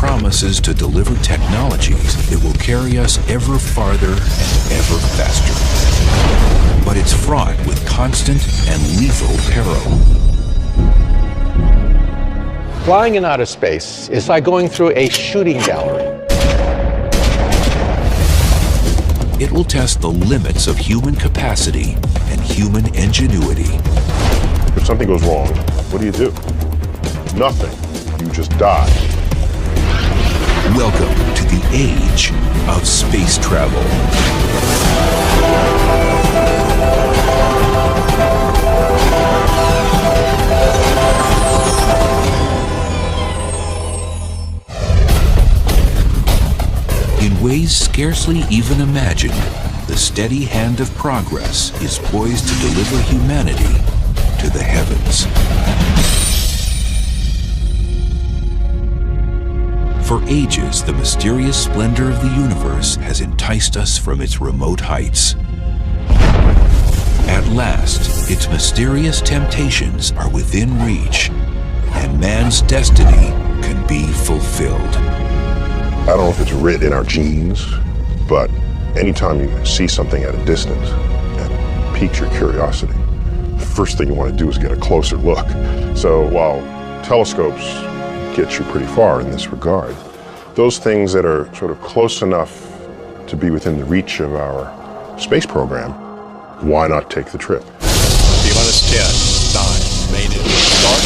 promises to deliver technologies that will carry us ever farther and ever faster. But it's fraught with constant and lethal peril. Flying in outer space is like going through a shooting gallery. It will test the limits of human capacity and human ingenuity. If something goes wrong, what do you do? Nothing. You just die. Welcome to the age of space travel. In ways scarcely even imagined, the steady hand of progress is poised to deliver humanity to the heavens. For ages, the mysterious splendor of the universe has enticed us from its remote heights. At last, its mysterious temptations are within reach, and man's destiny can be fulfilled. I don't know if it's written in our genes, but anytime you see something at a distance that piques your curiosity, the first thing you want to do is get a closer look. So while telescopes get you pretty far in this regard, those things that are sort of close enough to be within the reach of our space program, why not take the trip? T-minus 10, 9, main engine start,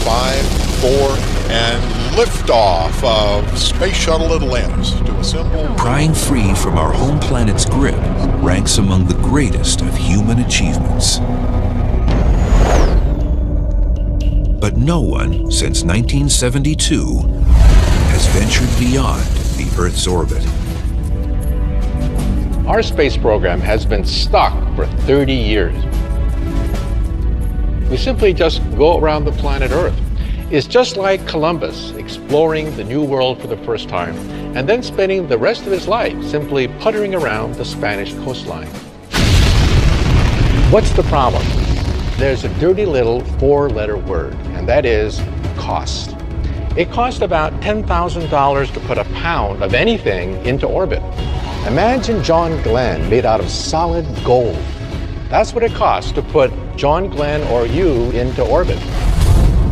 5, 4, and liftoff of Space Shuttle Atlantis to assemble. Prying free from our home planet's grip ranks among the greatest of human achievements. But no one since 1972 has ventured beyond the Earth's orbit. Our space program has been stuck for 30 years. We simply just go around the planet Earth. It's just like Columbus exploring the New World for the first time and then spending the rest of his life simply puttering around the Spanish coastline. What's the problem? There's a dirty little 4-letter word, and that is cost. It costs about $10,000 to put a pound of anything into orbit. Imagine John Glenn made out of solid gold. That's what it costs to put John Glenn or you into orbit.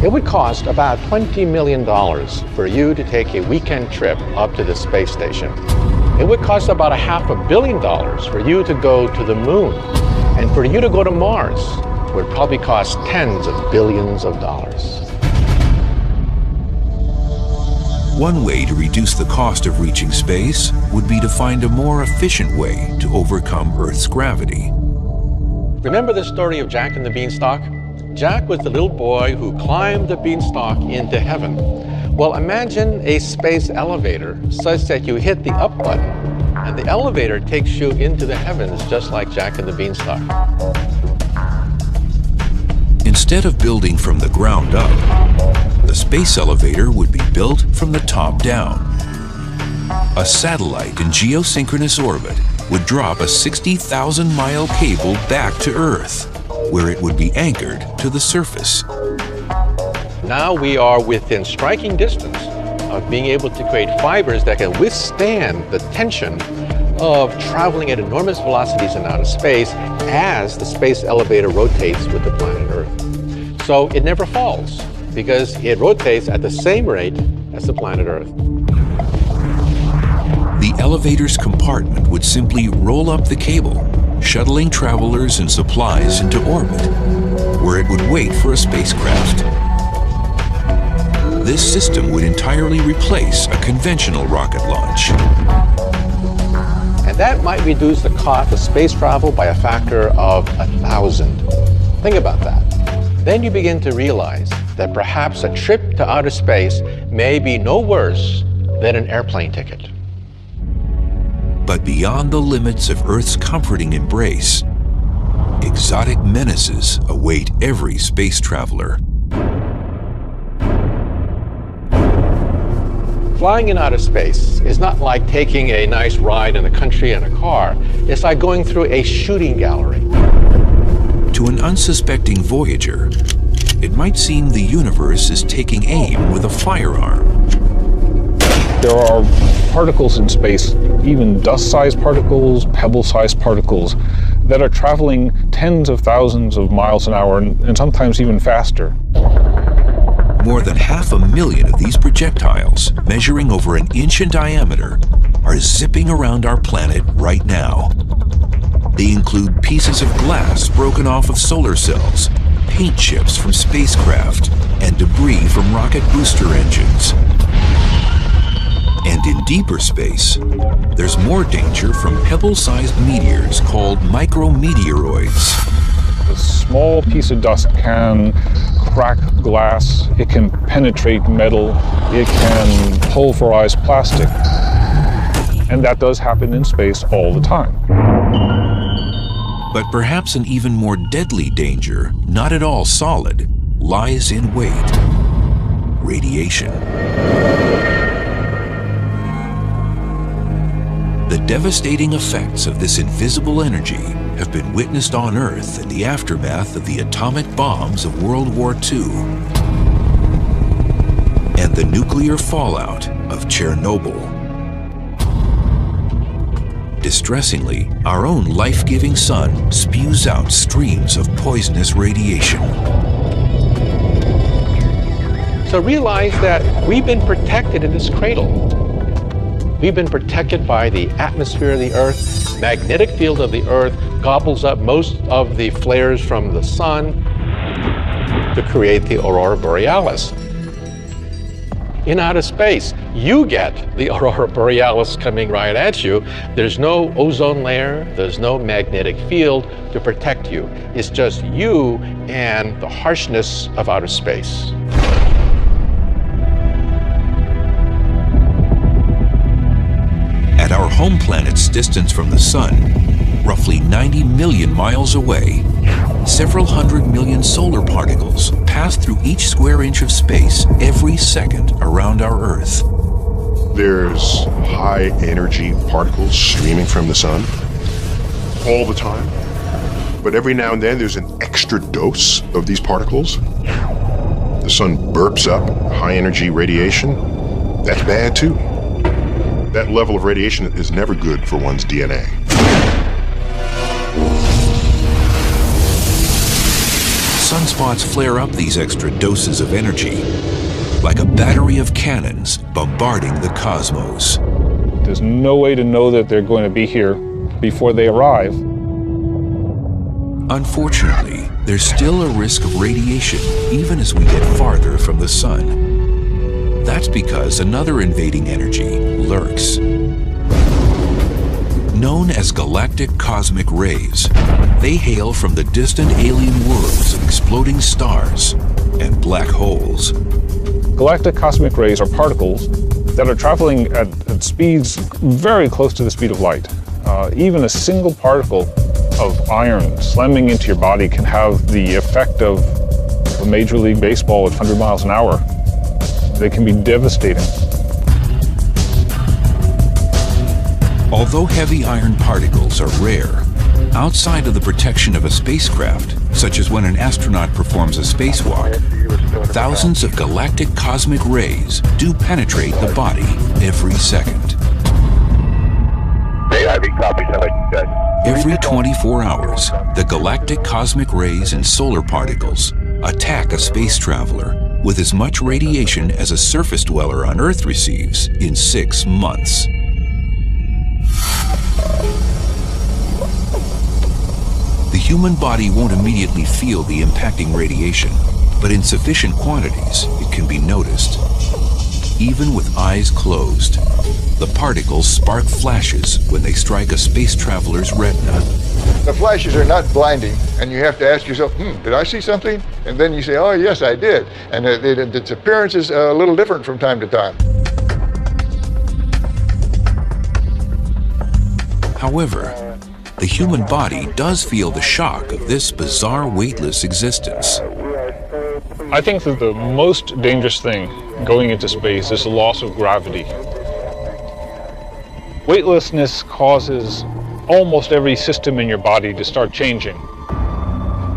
It would cost about $20 million for you to take a weekend trip up to the space station. It would cost about $500 million for you to go to the moon. And for you to go to Mars would probably cost tens of billions of dollars. One way to reduce the cost of reaching space would be to find a more efficient way to overcome Earth's gravity. Remember the story of Jack and the Beanstalk? Jack was the little boy who climbed the beanstalk into heaven. Well, imagine a space elevator such that you hit the up button and the elevator takes you into the heavens just like Jack and the Beanstalk. Instead of building from the ground up, the space elevator would be built from the top down. A satellite in geosynchronous orbit would drop a 60,000-mile cable back to Earth, where it would be anchored to the surface. Now we are within striking distance of being able to create fibers that can withstand the tension of traveling at enormous velocities in outer space as the space elevator rotates with the planet Earth. So it never falls because it rotates at the same rate as the planet Earth. The elevator's compartment would simply roll up the cable, shuttling travelers and supplies into orbit, where it would wait for a spacecraft. This system would entirely replace a conventional rocket launch. And that might reduce the cost of space travel by a factor of 1,000. Think about that. Then you begin to realize that perhaps a trip to outer space may be no worse than an airplane ticket. But beyond the limits of Earth's comforting embrace, exotic menaces await every space traveler. Flying in outer space is not like taking a nice ride in the country in a car. It's like going through a shooting gallery. To an unsuspecting voyager, it might seem the universe is taking aim with a firearm. There are particles in space, even dust-sized particles, pebble-sized particles, that are traveling tens of thousands of miles an hour and sometimes even faster. More than 500,000 of these projectiles, measuring over an inch in diameter, are zipping around our planet right now. They include pieces of glass broken off of solar cells, paint chips from spacecraft, and debris from rocket booster engines. And in deeper space, there's more danger from pebble-sized meteors called micrometeoroids. A small piece of dust can crack glass, it can penetrate metal, it can pulverize plastic. And that does happen in space all the time. But perhaps an even more deadly danger, not at all solid, lies in wait: radiation. The devastating effects of this invisible energy have been witnessed on Earth in the aftermath of the atomic bombs of World War II and the nuclear fallout of Chernobyl. Distressingly, our own life-giving sun spews out streams of poisonous radiation. So realize that we've been protected in this cradle. We've been protected by the atmosphere of the Earth. Magnetic field of the Earth gobbles up most of the flares from the sun to create the aurora borealis. In outer space, you get the aurora borealis coming right at you. There's no ozone layer, there's no magnetic field to protect you. It's just you and the harshness of outer space. At our home planet's distance from the sun, roughly 90 million miles away, several hundred million solar particles pass through each square inch of space every second around our Earth. There's high energy particles streaming from the sun all the time. But every now and then there's an extra dose of these particles. The sun burps up high energy radiation. That's bad too. That level of radiation is never good for one's DNA. Sunspots flare up these extra doses of energy, like a battery of cannons bombarding the cosmos. There's no way to know that they're going to be here before they arrive. Unfortunately, there's still a risk of radiation even as we get farther from the sun. That's because another invading energy lurks. Known as galactic cosmic rays, they hail from the distant alien worlds of exploding stars and black holes. Galactic cosmic rays are particles that are traveling at speeds very close to the speed of light. Even a single particle of iron slamming into your body can have the effect of a Major League Baseball at 100 miles an hour. They can be devastating. Although heavy iron particles are rare, outside of the protection of a spacecraft, such as when an astronaut performs a spacewalk, thousands of galactic cosmic rays do penetrate the body every second. Every 24 hours, the galactic cosmic rays and solar particles attack a space traveler with as much radiation as a surface dweller on Earth receives in 6 months. The human body won't immediately feel the impacting radiation, but in sufficient quantities, it can be noticed. Even with eyes closed, the particles spark flashes when they strike a space traveler's retina. The flashes are not blinding, and you have to ask yourself, did I see something? And then you say, oh, yes, I did. And its appearance is a little different from time to time. However, the human body does feel the shock of this bizarre weightless existence. I think that the most dangerous thing going into space is the loss of gravity. Weightlessness causes almost every system in your body to start changing.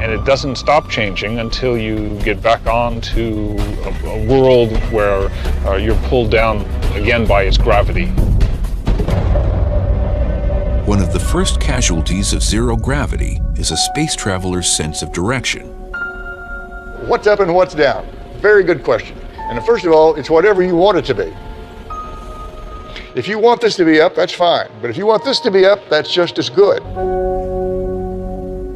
And it doesn't stop changing until you get back onto a world where you're pulled down again by its gravity. One of the first casualties of zero gravity is a space traveler's sense of direction. What's up and what's down? Very good question. And first of all, it's whatever you want it to be. If you want this to be up, that's fine. But if you want this to be up, that's just as good.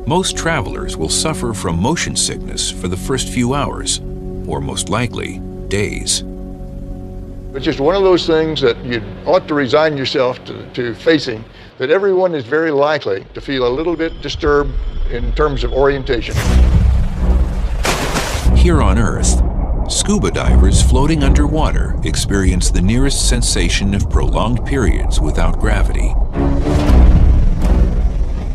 Most travelers will suffer from motion sickness for the first few hours, or most likely, days. It's just one of those things that you ought to resign yourself to facing, that everyone is very likely to feel a little bit disturbed in terms of orientation. Here on Earth, scuba divers floating underwater experience the nearest sensation of prolonged periods without gravity.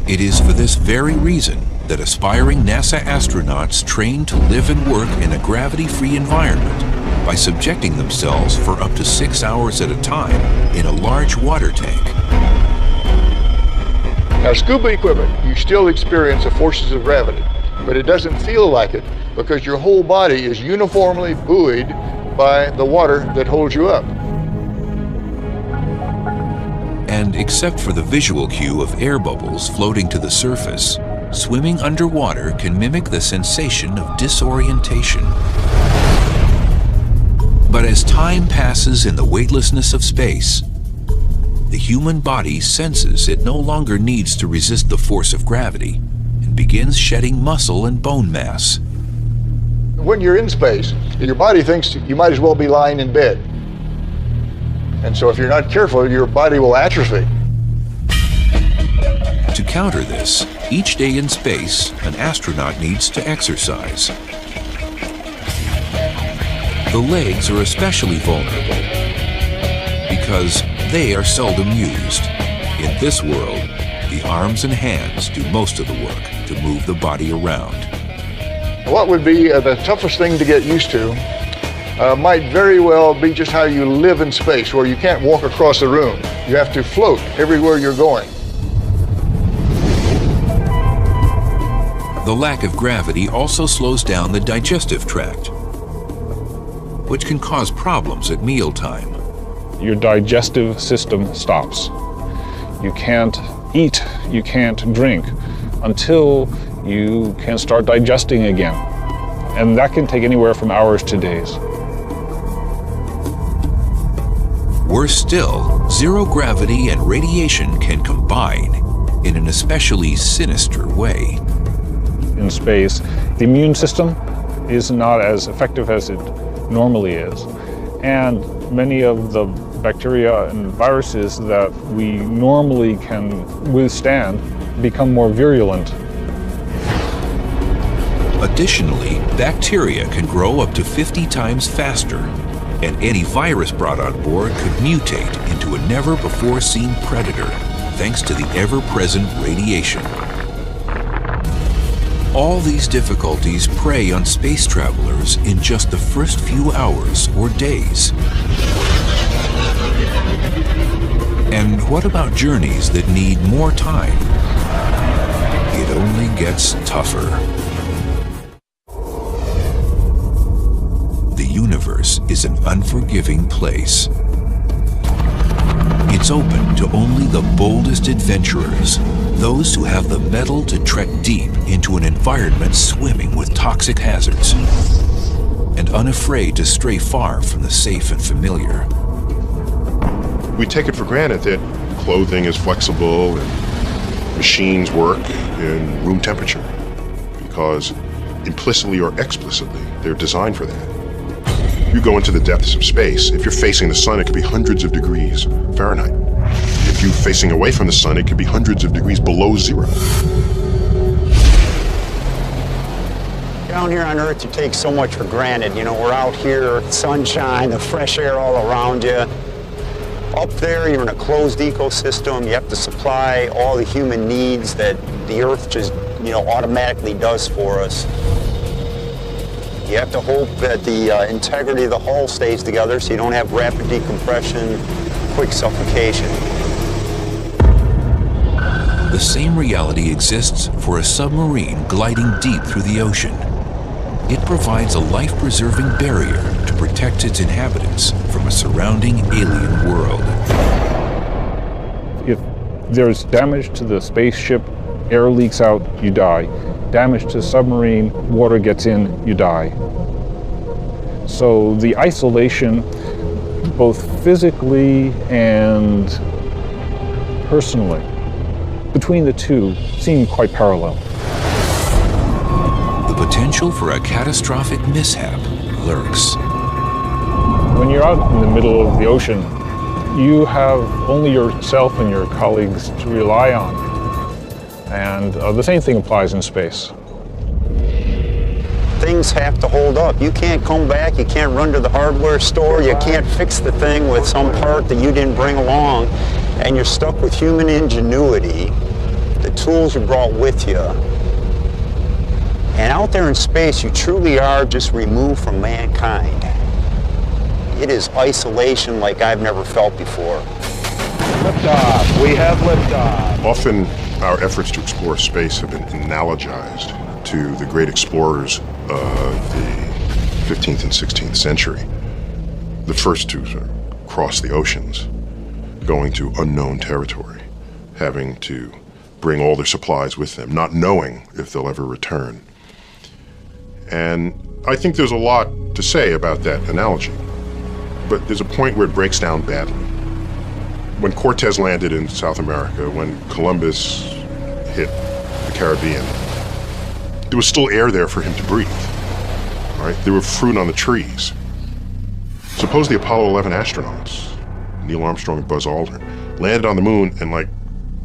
It is for this very reason that aspiring NASA astronauts train to live and work in a gravity-free environment by subjecting themselves for up to 6 hours at a time in a large water tank. Now, scuba equipment, you still experience the forces of gravity, but it doesn't feel like it because your whole body is uniformly buoyed by the water that holds you up. And except for the visual cue of air bubbles floating to the surface, swimming underwater can mimic the sensation of disorientation. But as time passes in the weightlessness of space, the human body senses it no longer needs to resist the force of gravity and begins shedding muscle and bone mass. When you're in space, your body thinks you might as well be lying in bed. And so if you're not careful, your body will atrophy. To counter this, each day in space, an astronaut needs to exercise. The legs are especially vulnerable because they are seldom used. In this world, the arms and hands do most of the work to move the body around. What would be the toughest thing to get used to might very well be just how you live in space, where you can't walk across the room. You have to float everywhere you're going. The lack of gravity also slows down the digestive tract, which can cause problems at mealtime. Your digestive system stops. You can't eat, you can't drink until you can start digesting again. And that can take anywhere from hours to days. Worse still, zero gravity and radiation can combine in an especially sinister way. In space, the immune system is not as effective as it normally is. And many of the bacteria and viruses that we normally can withstand become more virulent. Additionally, bacteria can grow up to 50 times faster, and any virus brought on board could mutate into a never-before-seen predator thanks to the ever-present radiation. All these difficulties prey on space travelers in just the first few hours or days. And what about journeys that need more time? It only gets tougher. The universe is an unforgiving place. It's open to only the boldest adventurers, those who have the mettle to trek deep into an environment swimming with toxic hazards, and unafraid to stray far from the safe and familiar. We take it for granted that clothing is flexible and machines work in room temperature because implicitly or explicitly they're designed for that. You go into the depths of space, if you're facing the sun, it could be hundreds of degrees Fahrenheit. If you're facing away from the sun, it could be hundreds of degrees below zero. Down here on Earth, you take so much for granted. You know, we're out here, sunshine, the fresh air all around you. Up there, you're in a closed ecosystem. You have to supply all the human needs that the Earth just, automatically does for us. You have to hope that the integrity of the hull stays together so you don't have rapid decompression, quick suffocation. The same reality exists for a submarine gliding deep through the ocean. it provides a life-preserving barrier to protect its inhabitants from a surrounding alien world. If there's damage to the spaceship, air leaks out, you die. Damage to the submarine, water gets in, you die. So the isolation, both physically and personally, between the two seem quite parallel. The potential for a catastrophic mishap lurks. When you're out in the middle of the ocean, you have only yourself and your colleagues to rely on. And the same thing applies in space. Things have to hold up. You can't come back, you can't run to the hardware store, you can't fix the thing with some part that you didn't bring along, and you're stuck with human ingenuity, the tools you brought with you. And out there in space, you truly are just removed from mankind. It is isolation like I've never felt before. Liftoff. We have liftoff. Often our efforts to explore space have been analogized to the great explorers of the 15th and 16th century. The first to sort of cross the oceans, going to unknown territory, having to bring all their supplies with them, not knowing if they'll ever return. And I think there's a lot to say about that analogy, but there's a point where it breaks down badly. When Cortez landed in South America, when Columbus hit the Caribbean, there was still air there for him to breathe. Right? There were fruit on the trees. Suppose the Apollo 11 astronauts, Neil Armstrong and Buzz Aldrin, landed on the moon and, like,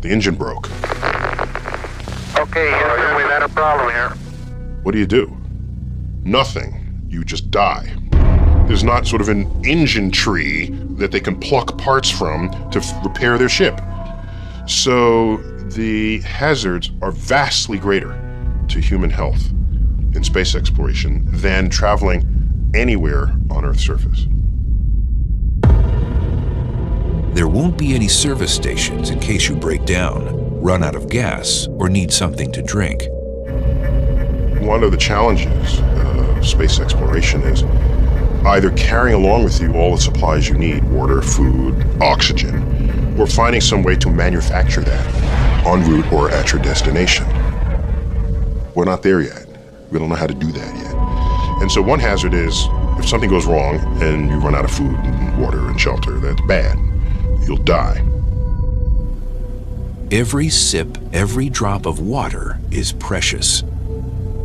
the engine broke. Okay, Houston, we've had a problem here. What do? Nothing. You just die. There's not sort of an engine tree that they can pluck parts from to repair their ship. So the hazards are vastly greater to human health in space exploration than traveling anywhere on Earth's surface. There won't be any service stations in case you break down, run out of gas, or need something to drink. One of the challenges of space exploration is either carrying along with you all the supplies you need, water, food, oxygen, or finding some way to manufacture that en route or at your destination. We're not there yet. We don't know how to do that yet. And so one hazard is, if something goes wrong and you run out of food and water and shelter, that's bad. You'll die. Every sip, every drop of water is precious.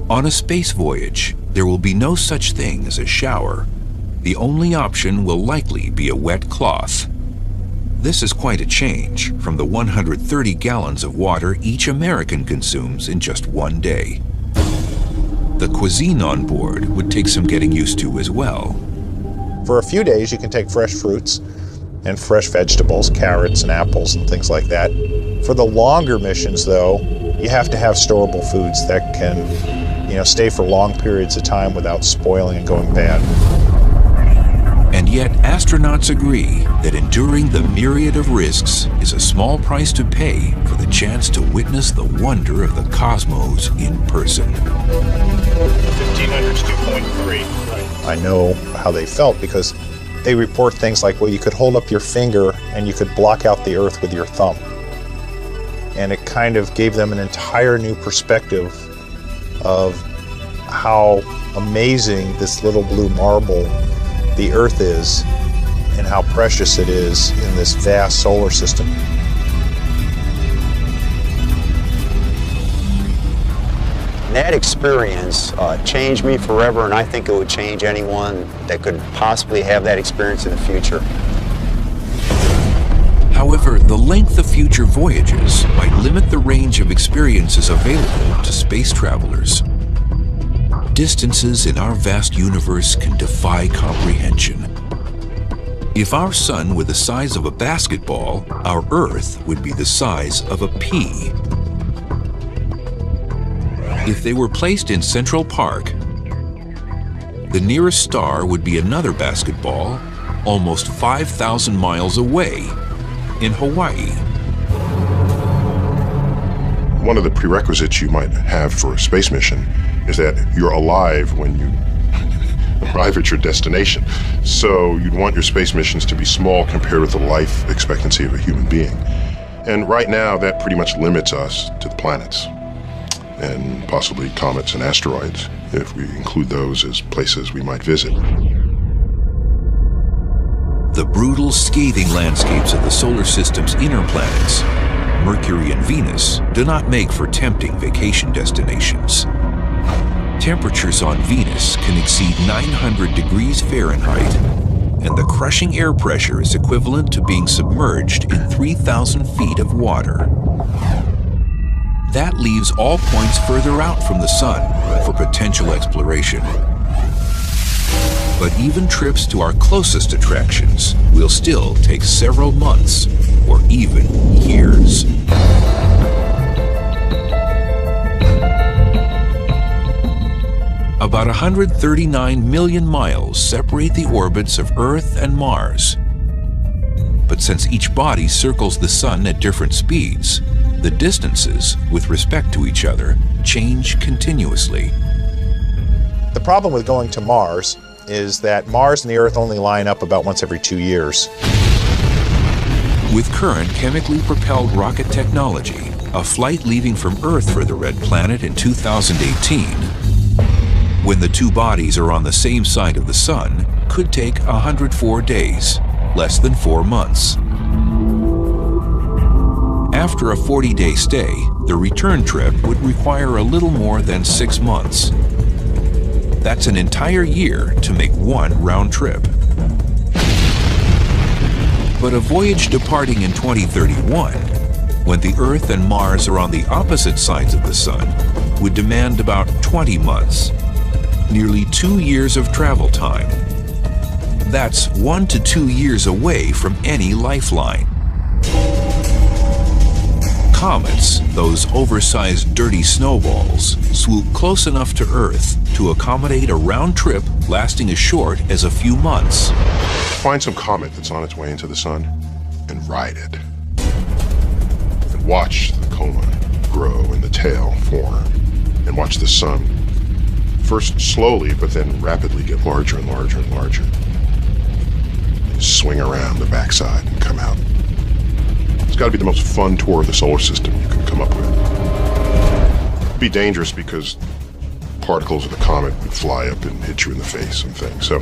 On a space voyage, there will be no such thing as a shower. The only option will likely be a wet cloth. This is quite a change from the 130 gallons of water each American consumes in just one day. The cuisine on board would take some getting used to as well. For a few days, you can take fresh fruits and fresh vegetables, carrots and apples and things like that. For the longer missions, though, you have to have storable foods that can, stay for long periods of time without spoiling and going bad. And yet, astronauts agree that enduring the myriad of risks is a small price to pay for the chance to witness the wonder of the cosmos in person. 1500's 2.3. I know how they felt because they report things like, well, you could hold up your finger and you could block out the Earth with your thumb. And it kind of gave them an entire new perspective of how amazing this little blue marble the Earth is and how precious it is in this vast solar system. That experience changed me forever, and I think it would change anyone that could possibly have that experience in the future. However, the length of future voyages might limit the range of experiences available to space travelers. Distances in our vast universe can defy comprehension. If our sun were the size of a basketball, our Earth would be the size of a pea. If they were placed in Central Park, the nearest star would be another basketball almost 5,000 miles away in Hawaii. One of the prerequisites you might have for a space mission is that you're alive when you arrive at your destination. So you'd want your space missions to be small compared with the life expectancy of a human being. And right now, that pretty much limits us to the planets and possibly comets and asteroids, if we include those as places we might visit. The brutal, scathing landscapes of the solar system's inner planets, Mercury and Venus, do not make for tempting vacation destinations. Temperatures on Venus can exceed 900 degrees Fahrenheit, and the crushing air pressure is equivalent to being submerged in 3,000 feet of water. That leaves all points further out from the sun for potential exploration. But even trips to our closest attractions will still take several months or even years. About 139 million miles separate the orbits of Earth and Mars. But since each body circles the sun at different speeds, the distances with respect to each other change continuously. The problem with going to Mars is that Mars and the Earth only line up about once every 2 years. With current chemically propelled rocket technology, a flight leaving from Earth for the Red Planet in 2018, when the two bodies are on the same side of the sun, could take 104 days, less than 4 months. After a 40-day stay, the return trip would require a little more than 6 months. That's an entire year to make one round trip. But a voyage departing in 2031, when the Earth and Mars are on the opposite sides of the sun, would demand about 20 months, nearly 2 years of travel time. That's 1 to 2 years away from any lifeline. Comets, those oversized dirty snowballs, swoop close enough to Earth to accommodate a round trip lasting as short as a few months. Find some comet that's on its way into the sun and ride it. And watch the coma grow and the tail form. And watch the sun first slowly, but then rapidly get larger and larger and larger. And swing around the backside and come out. It's got to be the most fun tour of the solar system you can come up with. It'd be dangerous because particles of the comet would fly up and hit you in the face and things. So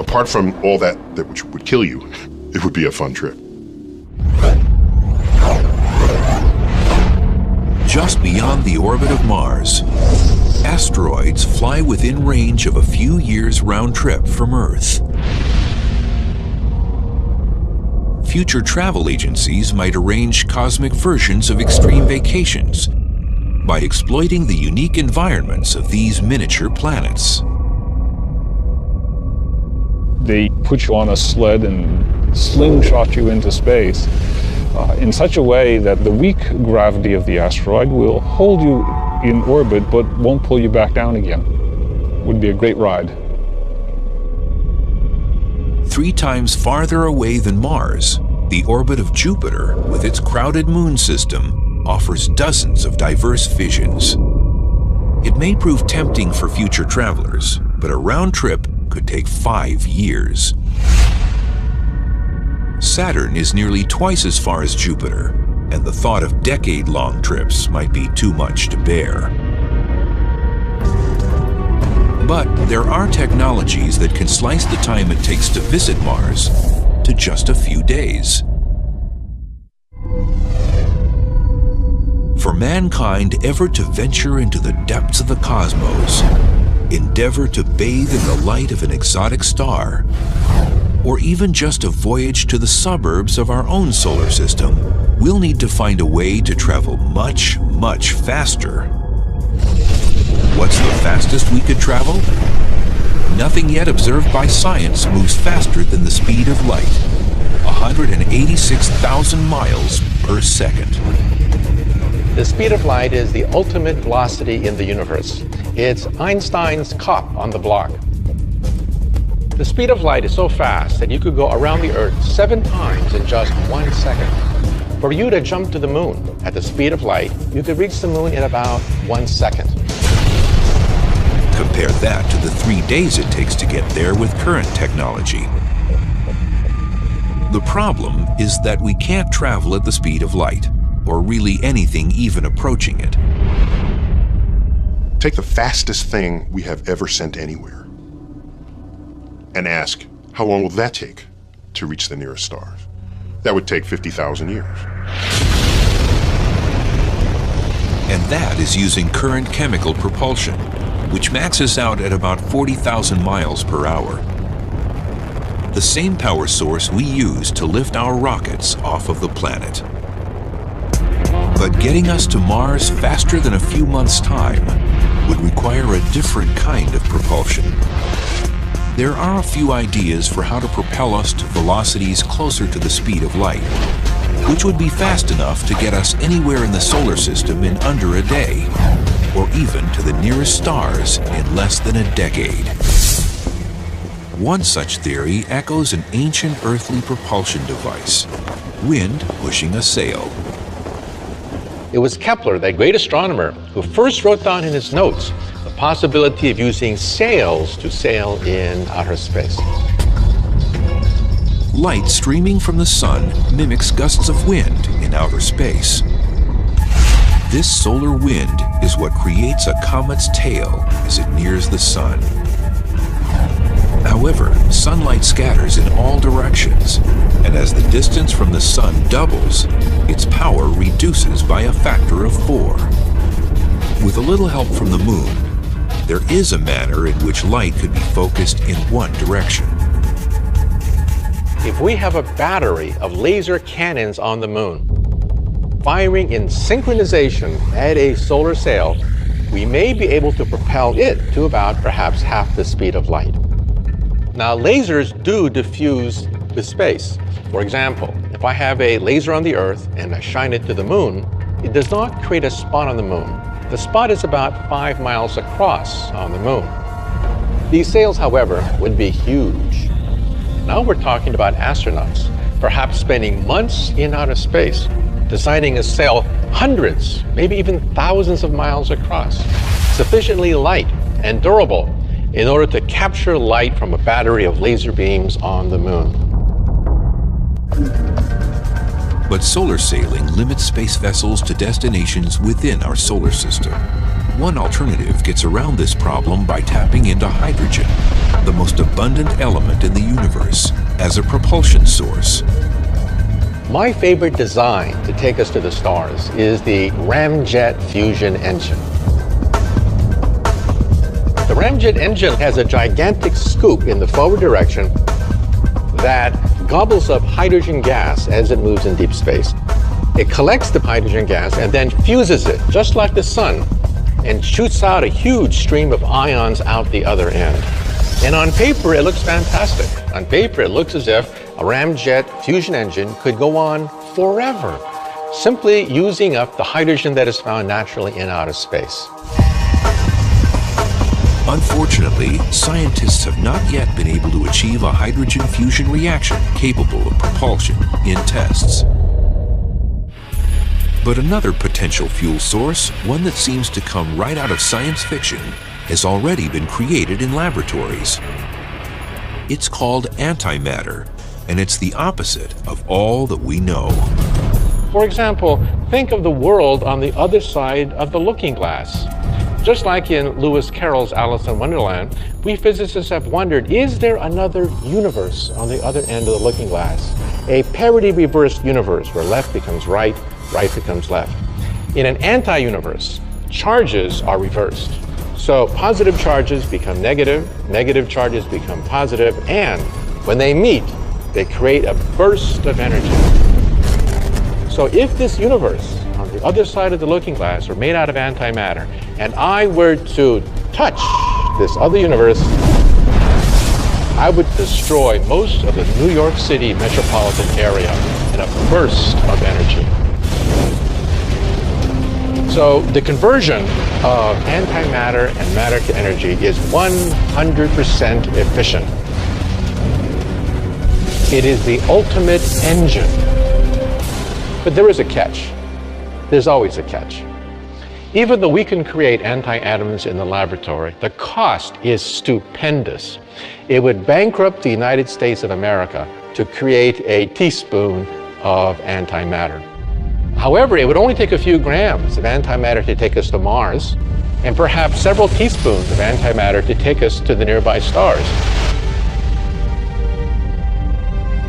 apart from all that which would kill you, it would be a fun trip. Just beyond the orbit of Mars, asteroids fly within range of a few years round trip from Earth. Future travel agencies might arrange cosmic versions of extreme vacations by exploiting the unique environments of these miniature planets. They put you on a sled and slingshot you into space in such a way that the weak gravity of the asteroid will hold you in orbit but won't pull you back down again. Would be a great ride. 3 times farther away than Mars, the orbit of Jupiter, with its crowded moon system, offers dozens of diverse visions. It may prove tempting for future travelers, but a round trip could take 5 years. Saturn is nearly twice as far as Jupiter, and the thought of decade-long trips might be too much to bear. But there are technologies that can slice the time it takes to visit Mars to just a few days. For mankind ever to venture into the depths of the cosmos, endeavor to bathe in the light of an exotic star, or even just a voyage to the suburbs of our own solar system, we'll need to find a way to travel much, much faster. What's the fastest we could travel? Nothing yet observed by science moves faster than the speed of light, 186,000 miles per second. The speed of light is the ultimate velocity in the universe. It's Einstein's cop on the block. The speed of light is so fast that you could go around the Earth 7 times in just 1 second. For you to jump to the moon at the speed of light, you could reach the moon in about 1 second. Compare that to the 3 days it takes to get there with current technology. The problem is that we can't travel at the speed of light, or really anything even approaching it. Take the fastest thing we have ever sent anywhere and ask, how long will that take to reach the nearest stars? That would take 50,000 years. And that is using current chemical propulsion, which maxes out at about 40,000 miles per hour. The same power source we use to lift our rockets off of the planet. But getting us to Mars faster than a few months' time would require a different kind of propulsion. There are a few ideas for how to propel us to velocities closer to the speed of light, which would be fast enough to get us anywhere in the solar system in under a day, or even to the nearest stars in less than a decade. One such theory echoes an ancient earthly propulsion device, wind pushing a sail. It was Kepler, that great astronomer, who first wrote down in his notes the possibility of using sails to sail in outer space. Light streaming from the sun mimics gusts of wind in outer space. This solar wind is what creates a comet's tail as it nears the sun. However, sunlight scatters in all directions, and as the distance from the sun doubles, its power reduces by a factor of 4. With a little help from the moon, there is a manner in which light could be focused in one direction. If we have a battery of laser cannons on the moon, firing in synchronization at a solar sail, we may be able to propel it to about perhaps half the speed of light. Now, lasers do diffuse with space. For example, if I have a laser on the Earth and I shine it to the moon, it does not create a spot on the moon. The spot is about 5 miles across on the moon. These sails, however, would be huge. Now we're talking about astronauts, perhaps spending months in outer space, designing a sail hundreds, maybe even thousands of miles across, sufficiently light and durable in order to capture light from a battery of laser beams on the moon. But solar sailing limits space vessels to destinations within our solar system. One alternative gets around this problem by tapping into hydrogen, the most abundant element in the universe, as a propulsion source. My favorite design to take us to the stars is the ramjet fusion engine. The ramjet engine has a gigantic scoop in the forward direction that gobbles up hydrogen gas as it moves in deep space. It collects the hydrogen gas and then fuses it, just like the sun, and shoots out a huge stream of ions out the other end. And on paper, it looks fantastic. On paper, it looks as if a ramjet fusion engine could go on forever, simply using up the hydrogen that is found naturally in outer space. Unfortunately, scientists have not yet been able to achieve a hydrogen fusion reaction capable of propulsion in tests. But another potential fuel source, one that seems to come right out of science fiction, has already been created in laboratories. It's called antimatter, and it's the opposite of all that we know. For example, think of the world on the other side of the looking glass. Just like in Lewis Carroll's Alice in Wonderland, we physicists have wondered, is there another universe on the other end of the looking glass? A parity-reversed universe where left becomes right, right becomes left. In an anti-universe, charges are reversed. So positive charges become negative, negative charges become positive, and when they meet, they create a burst of energy. So if this universe on the other side of the looking glass were made out of antimatter, and I were to touch this other universe, I would destroy most of the New York City metropolitan area in a burst of energy. So the conversion of antimatter and matter to energy is 100% efficient. It is the ultimate engine. But there is a catch. There's always a catch. Even though we can create anti-atoms in the laboratory, the cost is stupendous. It would bankrupt the United States of America to create a teaspoon of antimatter. However, it would only take a few grams of antimatter to take us to Mars, and perhaps several teaspoons of antimatter to take us to the nearby stars.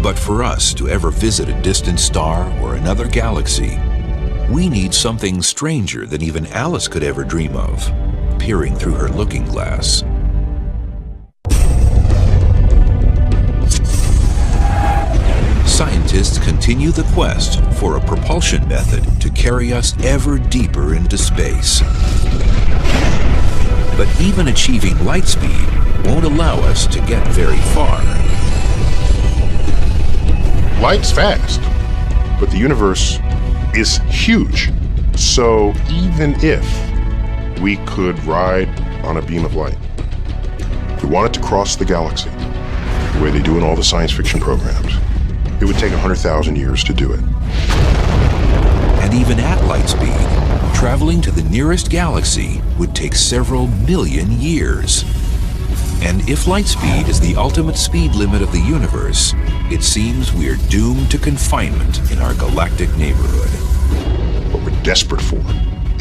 But for us to ever visit a distant star or another galaxy, we need something stranger than even Alice could ever dream of, peering through her looking glass. Scientists continue the quest for a propulsion method to carry us ever deeper into space. But even achieving light speed won't allow us to get very far. Light's fast, but the universe is huge. So even if we could ride on a beam of light, we wanted to cross the galaxy, the way they do in all the science fiction programs, it would take 100,000 years to do it. And even at light speed, traveling to the nearest galaxy would take several million years. And if light speed is the ultimate speed limit of the universe, it seems we're doomed to confinement in our galactic neighborhood. What we're desperate for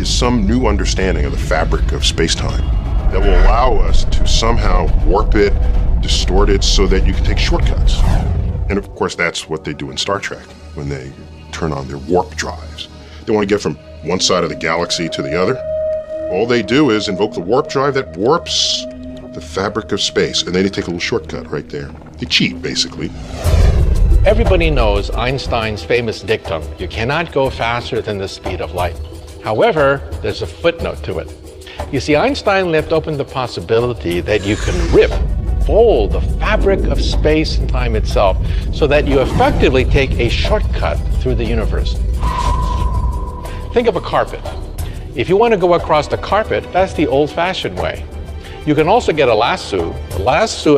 is some new understanding of the fabric of space-time that will allow us to somehow warp it, distort it, so that you can take shortcuts. And of course, that's what they do in Star Trek when they turn on their warp drives. They want to get from one side of the galaxy to the other. All they do is invoke the warp drive that warps the fabric of space, and then they take a little shortcut right there. They cheat, basically. Everybody knows Einstein's famous dictum, you cannot go faster than the speed of light. However, there's a footnote to it. You see, Einstein left open the possibility that you can fold the fabric of space and time itself so that you effectively take a shortcut through the universe. Think of a carpet. If you want to go across the carpet, that's the old-fashioned way. You can also get a lasso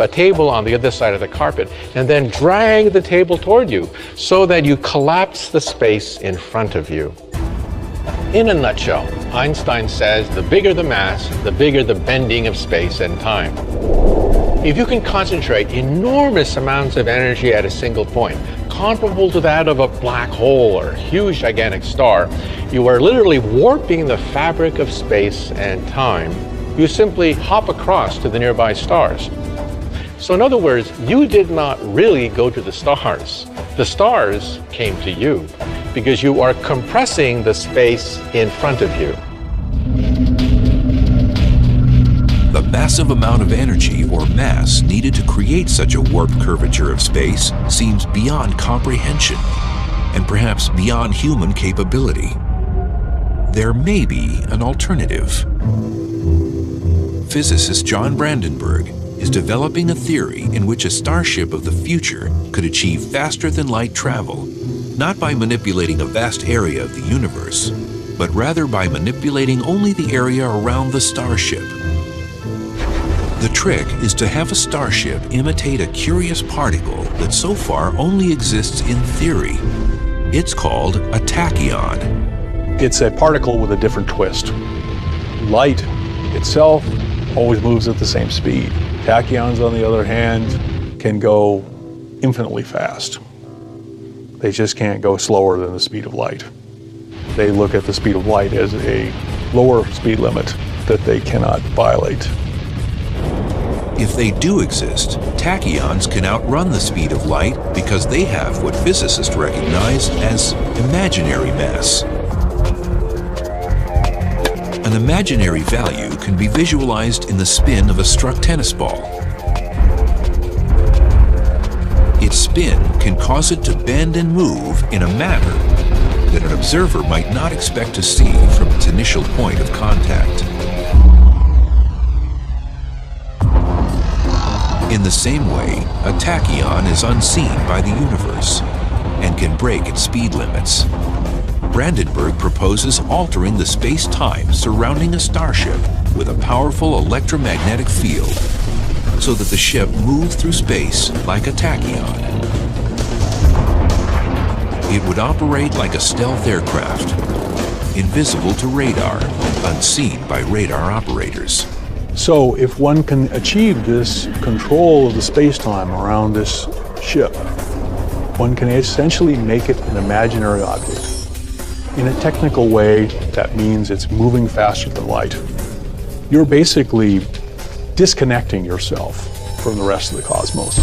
a table on the other side of the carpet, and then drag the table toward you so that you collapse the space in front of you. In a nutshell, Einstein says the bigger the mass, the bigger the bending of space and time. If you can concentrate enormous amounts of energy at a single point, comparable to that of a black hole or a huge gigantic star, you are literally warping the fabric of space and time. You simply hop across to the nearby stars. So in other words, you did not really go to the stars. The stars came to you because you are compressing the space in front of you. The massive amount of energy or mass needed to create such a warped curvature of space seems beyond comprehension and perhaps beyond human capability. There may be an alternative. Physicist John Brandenburg is developing a theory in which a starship of the future could achieve faster-than-light travel, not by manipulating a vast area of the universe, but rather by manipulating only the area around the starship. The trick is to have a starship imitate a curious particle that so far only exists in theory. It's called a tachyon. It's a particle with a different twist. Light itself always moves at the same speed. Tachyons, on the other hand, can go infinitely fast. They just can't go slower than the speed of light. They look at the speed of light as a lower speed limit that they cannot violate. If they do exist, tachyons can outrun the speed of light because they have what physicists recognize as imaginary mass. An imaginary value can be visualized in the spin of a struck tennis ball. Its spin can cause it to bend and move in a manner that an observer might not expect to see from its initial point of contact. In the same way, a tachyon is unseen by the universe and can break its speed limits. Brandenburg proposes altering the space-time surrounding a starship with a powerful electromagnetic field so that the ship moves through space like a tachyon. It would operate like a stealth aircraft, invisible to radar, unseen by radar operators. So if one can achieve this control of the space-time around this ship, one can essentially make it an imaginary object. In a technical way, that means it's moving faster than light. You're basically disconnecting yourself from the rest of the cosmos.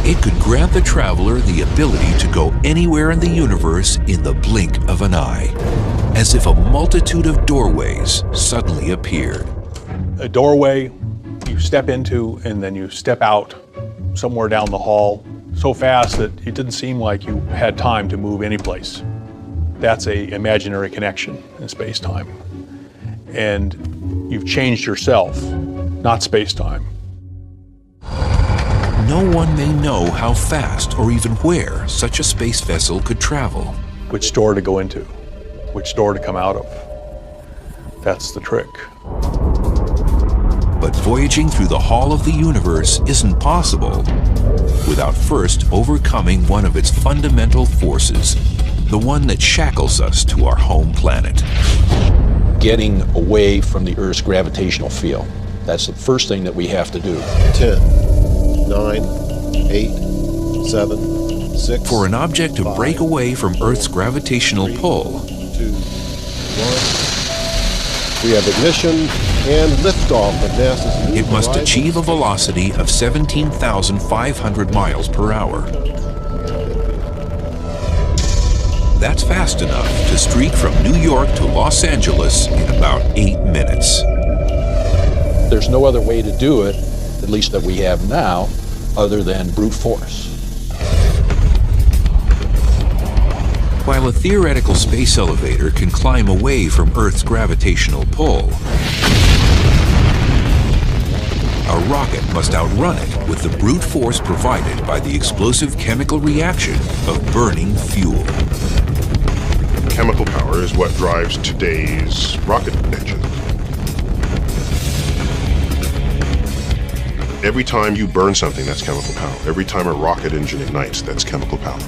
It could grant the traveler the ability to go anywhere in the universe in the blink of an eye, as if a multitude of doorways suddenly appeared. A doorway you step into and then you step out somewhere down the hall so fast that it didn't seem like you had time to move any place. That's an imaginary connection in space-time. And you've changed yourself, not space-time. No one may know how fast or even where such a space vessel could travel. Which door to go into, which door to come out of. That's the trick. But voyaging through the Hall of the Universe isn't possible without first overcoming one of its fundamental forces, the one that shackles us to our home planet. Getting away from the Earth's gravitational field. That's the first thing that we have to do. 10, 9, 8, 7, 6. For an object to 5, break away from Earth's gravitational 3, pull, 2, 1. We have ignition and liftoff of NASA's new it must Horizon achieve a velocity of 17,500 miles per hour. That's fast enough to streak from New York to Los Angeles in about 8 minutes. There's no other way to do it, at least that we have now, other than brute force. While a theoretical space elevator can climb away from Earth's gravitational pull, a rocket must outrun it with the brute force provided by the explosive chemical reaction of burning fuel. Chemical power is what drives today's rocket engine. Every time you burn something, that's chemical power. Every time a rocket engine ignites, that's chemical power.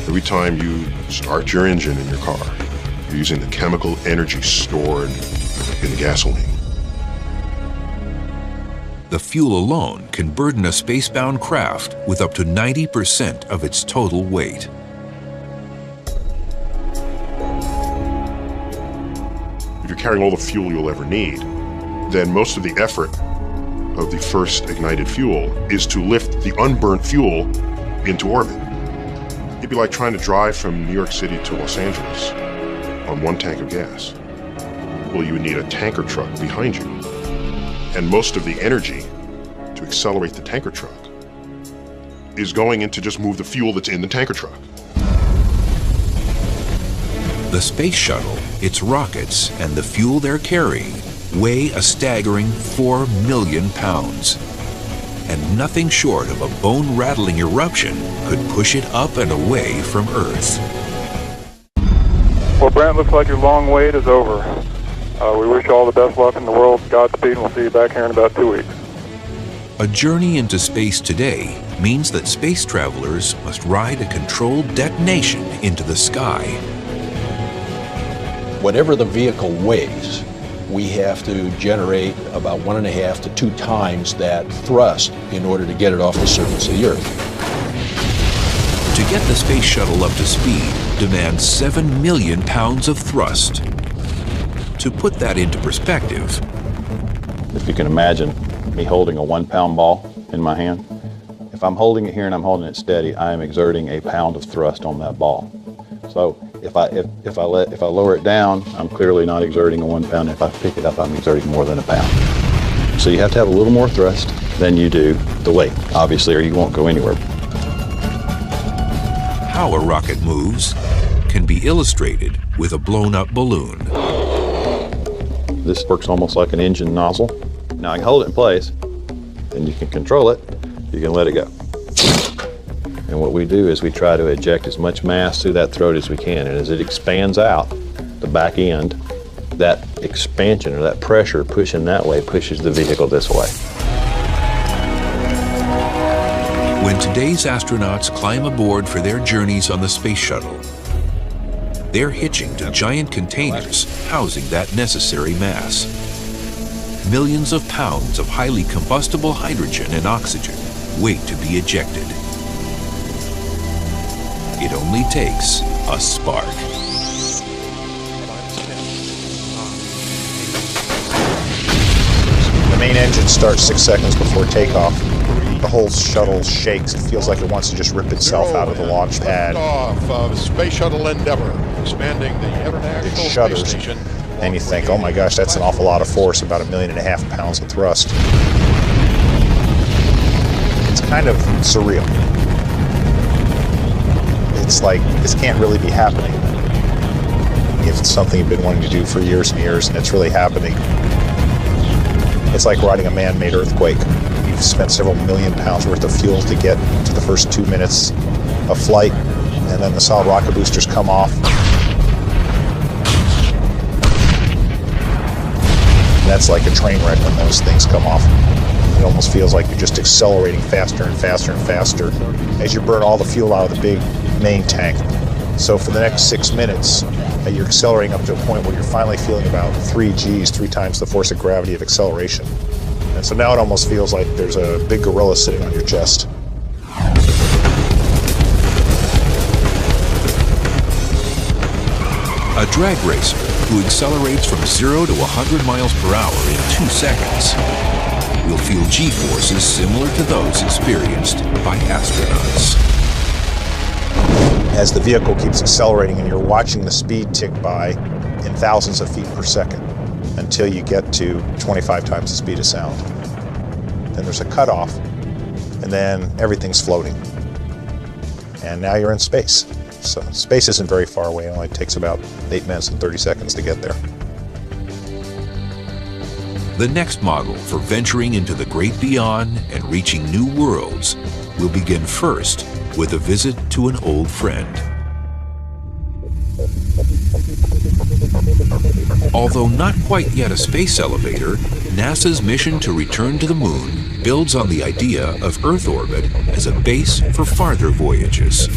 Every time you start your engine in your car, you're using the chemical energy stored in the gasoline. The fuel alone can burden a spacebound craft with up to 90% of its total weight. If you're carrying all the fuel you'll ever need, then most of the effort of the first ignited fuel is to lift the unburnt fuel into orbit. It'd be like trying to drive from New York City to Los Angeles on one tank of gas. Well, you would need a tanker truck behind you. And most of the energy to accelerate the tanker truck is going in to just move the fuel that's in the tanker truck. The space shuttle, its rockets, and the fuel they're carrying weigh a staggering 4 million pounds. And nothing short of a bone-rattling eruption could push it up and away from Earth. Well, Brent, looks like your long wait is over. We wish you all the best luck in the world. Godspeed, and we'll see you back here in about 2 weeks. A journey into space today means that space travelers must ride a controlled detonation into the sky. Whatever the vehicle weighs, we have to generate about 1.5 to 2 times that thrust in order to get it off the surface of the Earth. To get the space shuttle up to speed demands 7 million pounds of thrust. To put that into perspective, if you can imagine me holding a 1-pound ball in my hand, if I'm holding it here and I'm holding it steady, I am exerting a pound of thrust on that ball. So if I lower it down, I'm clearly not exerting a 1 pound. If I pick it up, I'm exerting more than a pound. So you have to have a little more thrust than you do the weight, obviously, or you won't go anywhere. How a rocket moves can be illustrated with a blown-up balloon. This works almost like an engine nozzle. Now I can hold it in place, and you can control it. You can let it go. And what we do is we try to eject as much mass through that throat as we can. And as it expands out, the back end, that expansion or that pressure pushing that way pushes the vehicle this way. When today's astronauts climb aboard for their journeys on the space shuttle, they're hitching to giant containers housing that necessary mass. Millions of pounds of highly combustible hydrogen and oxygen wait to be ejected. It only takes a spark. The main engine starts 6 seconds before takeoff. The whole shuttle shakes. It feels like it wants to just rip itself out of the launch pad. Off of Space Shuttle Endeavour, expanding the International Space Station. And you think, oh my gosh, that's an awful lot of force, about 1.5 million pounds of thrust. It's kind of surreal. It's like, this can't really be happening. If it's something you've been wanting to do for years and years, and it's really happening. It's like riding a man-made earthquake. You've spent several million pounds worth of fuel to get to the first 2 minutes of flight, and then the solid rocket boosters come off. And that's like a train wreck when those things come off. It almost feels like you're just accelerating faster and faster and faster as you burn all the fuel out of the big main tank. So for the next 6 minutes, you're accelerating up to a point where you're finally feeling about 3 Gs, 3 times the force of gravity of acceleration. And so now it almost feels like there's a big gorilla sitting on your chest. A drag racer who accelerates from 0 to 100 miles per hour in 2 seconds will feel G-forces similar to those experienced by astronauts. As the vehicle keeps accelerating and you're watching the speed tick by in thousands of feet per second until you get to 25 times the speed of sound. Then there's a cutoff, and then everything's floating. And now you're in space. So space isn't very far away. It only takes about 8 minutes and 30 seconds to get there. The next model for venturing into the great beyond and reaching new worlds will begin first with a visit to an old friend. Although not quite yet a space elevator, NASA's mission to return to the moon builds on the idea of Earth orbit as a base for farther voyages.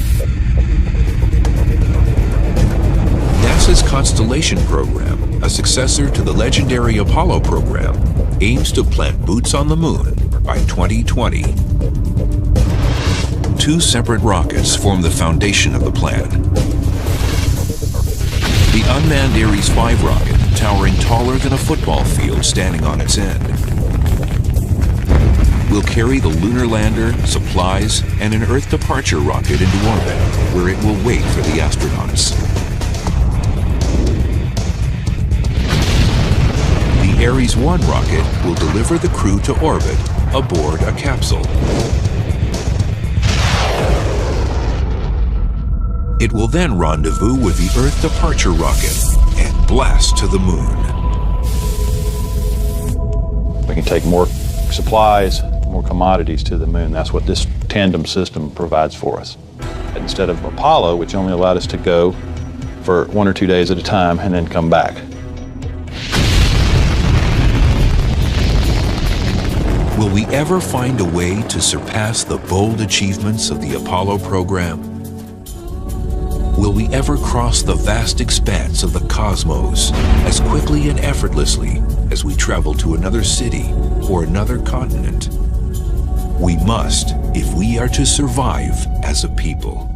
NASA's Constellation program, a successor to the legendary Apollo program, aims to plant boots on the moon by 2020. 2 separate rockets form the foundation of the plan. The unmanned Ares 5 rocket, towering taller than a football field standing on its end, will carry the lunar lander, supplies, and an Earth departure rocket into orbit, where it will wait for the astronauts. The Ares 1 rocket will deliver the crew to orbit aboard a capsule. It will then rendezvous with the Earth departure rocket and blast to the moon. We can take more supplies, more commodities to the moon. That's what this tandem system provides for us. Instead of Apollo, which only allowed us to go for 1 or 2 days at a time and then come back. Will we ever find a way to surpass the bold achievements of the Apollo program? Will we ever cross the vast expanse of the cosmos as quickly and effortlessly as we travel to another city or another continent? We must if we are to survive as a people.